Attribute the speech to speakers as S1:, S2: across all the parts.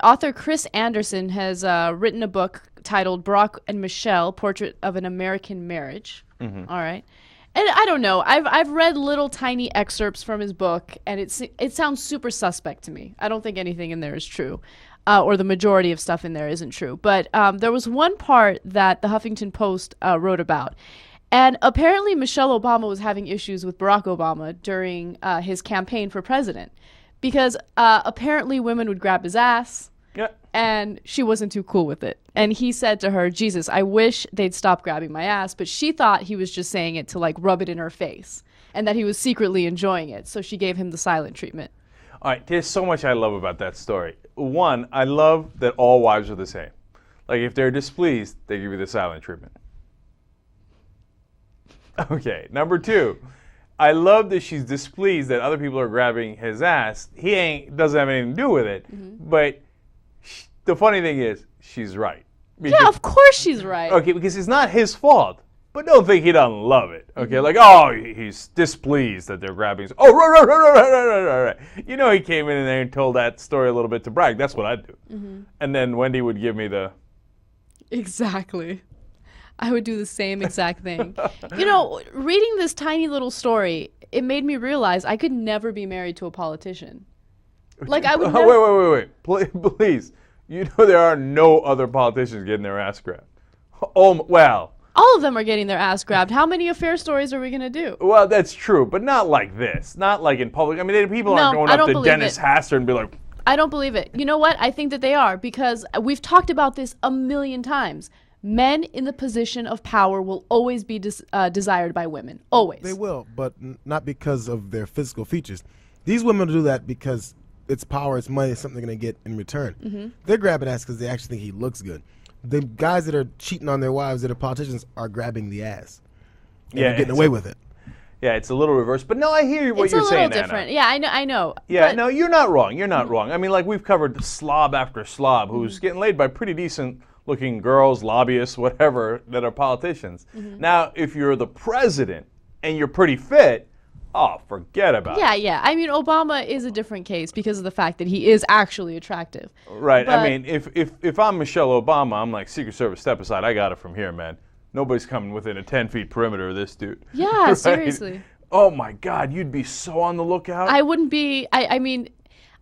S1: author Chris Anderson has written a book titled Barack and Michelle: Portrait of an American Marriage. All right. And I don't know. I've read little tiny excerpts from his book, and it sounds super suspect to me. I don't think anything in there is true, or the majority of stuff in there isn't true. But there was one part that the Huffington Post wrote about, and apparently Michelle Obama was having issues with Barack Obama during his campaign for president, because apparently women would grab his ass.
S2: Yeah.
S1: And she wasn't too cool with it. And he said to her, Jesus, I wish they'd stop grabbing my ass. But she thought he was just saying it to like rub it in her face and that he was secretly enjoying it. So she gave him the silent treatment.
S2: All right, there's so much I love about that story. One, I love that all wives are the same. Like if they're displeased, they give you the silent treatment. Okay, number two, I love that she's displeased that other people are grabbing his ass. He doesn't have anything to do with it. But the funny thing is, she's right.
S1: Yeah, of course she's right.
S2: Okay, because it's not his fault. But don't think he doesn't love it. Okay, like, oh, he's displeased that they're grabbing his, oh, right. You know, he came in there and told that story a little bit to brag. That's what I'd do. And then Wendy would give me the...
S1: Exactly. I would do the same exact thing. You know, reading this tiny little story, it made me realize I could never be married to a politician. Like, I would never...
S2: Wait. Please. You know there are no other politicians getting their ass grabbed. Oh, well...
S1: All of them are getting their ass grabbed. How many affair stories are we going to do?
S2: Well, that's true, but not like this. Not like in public. I mean, people aren't going up to Dennis Hastert and be like...
S1: I don't believe it. You know what? I think that they are, because we've talked about this a million times. Men in the position of power will always be desired by women. Always.
S3: They will, but not because of their physical features. These women do that because it's power, it's money, it's something they're going to get in return. They're grabbing ass because they actually think he looks good. The guys that are cheating on their wives that are politicians are grabbing the ass. And they're getting away with it.
S2: Yeah, it's a little reverse. But no, I hear what you're saying, Anna. It's a little
S1: different. Yeah, I know.
S2: Yeah, no, you're not wrong. You're not wrong. I mean, like, we've covered slob after slob who's getting laid by pretty decent-looking girls, lobbyists, whatever, that are politicians. Now, if you're the president and you're pretty fit, oh, forget about it.
S1: Yeah. I mean, Obama is a different case because of the fact that he is actually attractive.
S2: Right. I mean, if I'm Michelle Obama, I'm like, Secret Service, step aside. I got it from here, man. Nobody's coming within a 10-feet perimeter of this dude.
S1: Yeah, right? Seriously.
S2: Oh, my God. You'd be so on the lookout.
S1: I wouldn't be. I mean,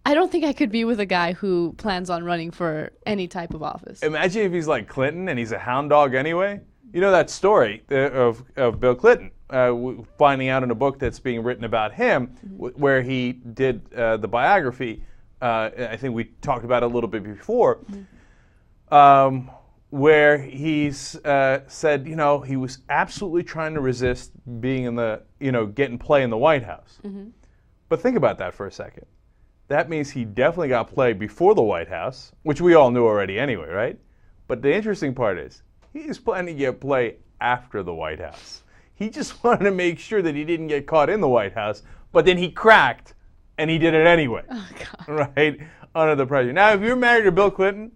S1: I don't think I could be with a guy who plans on running for any type of office.
S2: Imagine if he's like Clinton and he's a hound dog anyway. You know that story of Bill Clinton finding out in a book that's being written about him, where he did the biography. I think we talked about it a little bit before, where he's said, you know, he was absolutely trying to resist being in the, getting play in the White House. But think about that for a second. That means he definitely got play before the White House, which we all knew already anyway, right? But the interesting part is, he's planning to get play after the White House. He just wanted to make sure that he didn't get caught in the White House, but then he cracked, and he did it anyway.
S1: Oh, God.
S2: Right? Under the pressure. Now, if you're married to Bill Clinton,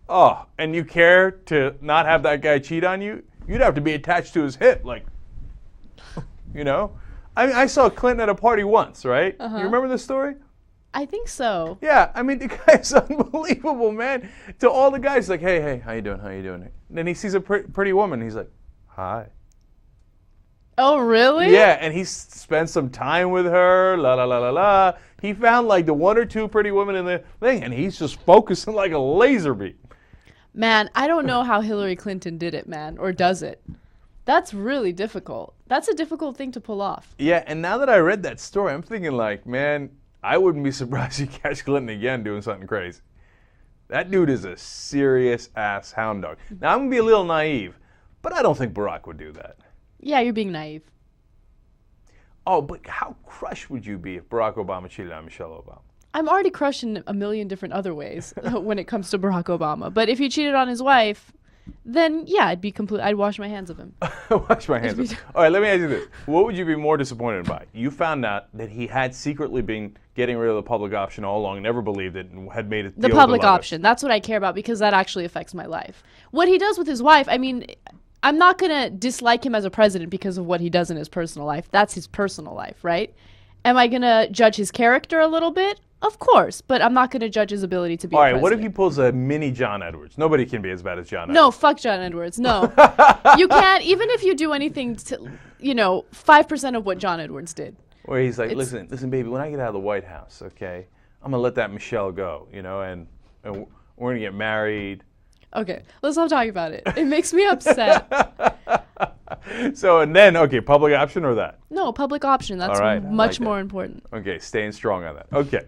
S2: and you care to not have that guy cheat on you, you'd have to be attached to his hip, like, I saw Clinton at a party once, right? You remember this story?
S1: I think so.
S2: Yeah, I mean, the guy's unbelievable, man. To all the guys, like, hey, how you doing? And then he sees a pretty woman. He's like, hi.
S1: Oh, really?
S2: Yeah, and he spent some time with her, la. He found, like, the one or two pretty women in the thing, and he's just focusing like a laser beam.
S1: Man, I don't know how Hillary Clinton did it, man, or does it. That's really difficult. That's a difficult thing to pull off.
S2: Yeah, and now that I read that story, I'm thinking, like, man, I wouldn't be surprised if you catch Clinton again doing something crazy. That dude is a serious-ass hound dog. Now, I'm going to be a little naive, but I don't think Barack would do that.
S1: Yeah, you're being naive.
S2: Oh, but how crushed would you be if Barack Obama cheated on Michelle Obama?
S1: I'm already crushed in a million different other ways when it comes to Barack Obama. But if he cheated on his wife, then yeah, I'd wash my hands of him.
S2: Wash my hands of him. All right, let me ask you this. What would you be more disappointed by? You found out that he had secretly been getting rid of the public option all along, never believed it, and had made it
S1: the public option. That's what I care about, because that actually affects my life. What he does with his wife, I mean, I'm not going to dislike him as a president because of what he does in his personal life. That's his personal life, right? Am I going to judge his character a little bit? Of course, but I'm not going to judge his ability to be
S2: All
S1: a
S2: right, what if
S1: president.
S2: he pulls a mini John Edwards? Nobody can be as bad as John
S1: No,
S2: Edwards.
S1: fuck John Edwards. No. You can't, even if you do anything to, 5% of what John Edwards did.
S2: Where he's like, listen, baby, when I get out of the White House, okay, I'm going to let that Michelle go, and we're going to get married.
S1: Okay, let's not talk about it. It makes me upset.
S2: So, and then, okay, public option or that?
S1: No, public option. That's
S2: All right, I
S1: much
S2: like
S1: more
S2: that.
S1: important.
S2: Okay, staying strong on that. Okay.